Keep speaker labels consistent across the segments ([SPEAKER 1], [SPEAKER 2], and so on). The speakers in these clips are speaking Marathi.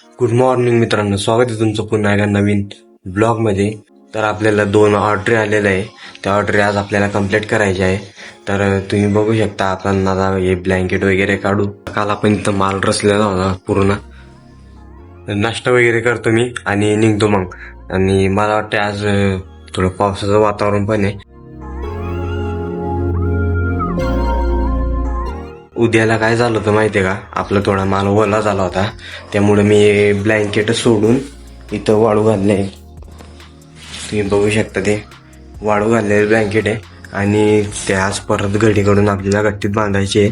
[SPEAKER 1] गुड मॉर्निंग मित्रांनो, स्वागत आहे तुमचं पुन्हा एका नवीन ब्लॉगमध्ये. तर आपल्याला 2 ऑर्डर आलेल्या आहे. त्या ऑर्डर आज आपल्याला कंप्लीट करायच्या आहे. तर तुम्ही बघू शकता, आपण आता हे ब्लँकेट वगैरे काढू. काल आपण इथं माल रचलेला होता पूर्ण. नाश्ता वगैरे करतो मी आणि निघतो मग. आणि मला वाटतं आज थोडं पावसाचं वातावरण पण आहे. उद्याला काय झालं होतं माहितीये का, आपला थोडा माल ओला झाला होता, त्यामुळे मी ब्लँकेट सोडून इथं वाळू घालले. तुम्ही बघू शकता ते वाळू घाललेले ब्लँकेट आहे आणि ते आज परत घडीकडून आपल्याला गट्टीत बांधायचे.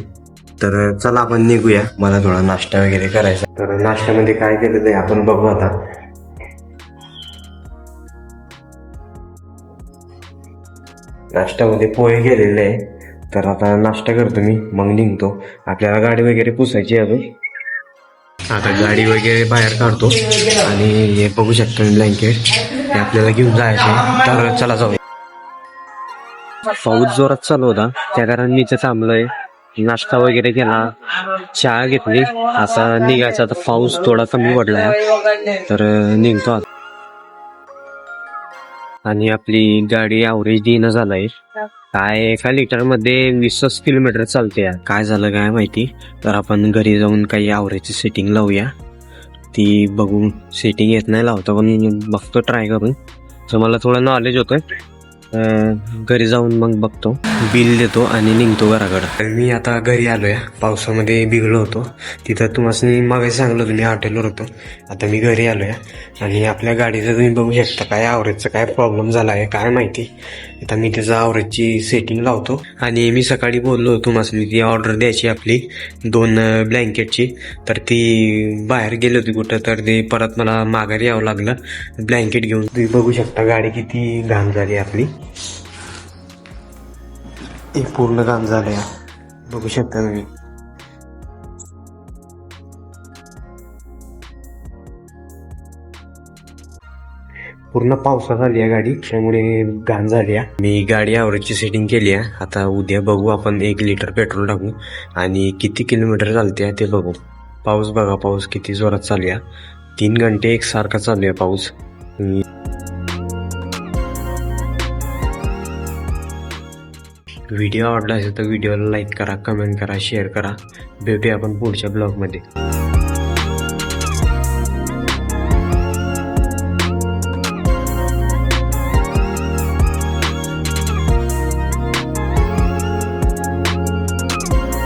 [SPEAKER 1] तर चला आपण निघूया, मला थोडा नाश्ता वगैरे करायचा. तर नाश्त्यामध्ये काय केलं ते आपण बघू आता. नाश्त्यामध्ये पोहे केलेले आहे. तर आता नाश्ता करतो मी, मग निघतो. आपल्याला गाडी वगैरे पुसायची अजून. आता गाडी वगैरे बाहेर काढतो आणि हे बघू शकतो मी ब्लँकेट, हे आपल्याला घेऊन जायचे. तर चला जाऊ. पाऊस जोरात चालू होता, त्या कारण मी इथं थांबलोय. नाश्ता वगैरे केला, चहा घेतली, आता निघायचा. आता पाऊस थोडा कमी पडलाय तर निघतो आता. आणि आपली गाडी ॲव्हरेज देणं झालंय. काय 1 लिटर मध्ये 20 किलोमीटर चालते. काय झालं काय माहिती. तर आपण घरी जाऊन काही ॲव्हरेजची सेटिंग लावूया. ती बघून सेटिंग येत नाही लावता, पण बघतो ट्राय करून. तर मला थोडं नॉलेज होतं. घरी जाऊन मग बघतो, बिल देतो आणि निघतो घराकडं. मी आता घरी आलोय, पावसामध्ये भिगलो होतो. तिथं तुम्हाला मागे सांगलो होतं, मी हॉटेलवर होतो. आता मी घरी आलोय आणि आपल्या गाडीचं तुम्ही बघू शकता काय ॲव्हरेजचा काय प्रॉब्लेम झाला आहे काय माहिती. आता मी त्याचा ॲव्हरेजची सेटिंग लावतो. आणि मी सकाळी बोललो होतो तुम्हाला ती ऑर्डर द्यायची आपली 2 ब्लँकेटची. तर ती बाहेर गेली होती कुठं, तर ते परत मला माघारी यावं लागलं ब्लँकेट घेऊन. तुम्ही बघू शकता गाडी किती घाण झाली आपली, एक पूर्ण काम झालंय, बघू शकता तुम्ही. पूर्ण पावसात आली आहे गाडी, त्यामुळे घाण झाली आहे. मी गाडी ॲव्हरेजची सेटिंग केली आहे. आता उद्या बघू आपण 1 लिटर पेट्रोल टाकू आणि किती किलोमीटर चालते ते बघू. पाऊस बघा, पाऊस किती जोरात चालू आहे. 3 घंटे एकसारखा चालू आहे पाऊस. व्हिडिओ आवडला असेल तर व्हिडिओला लाईक करा, कमेंट करा, शेअर करा. भेटूया आपण पुढच्या ब्लॉगमध्ये.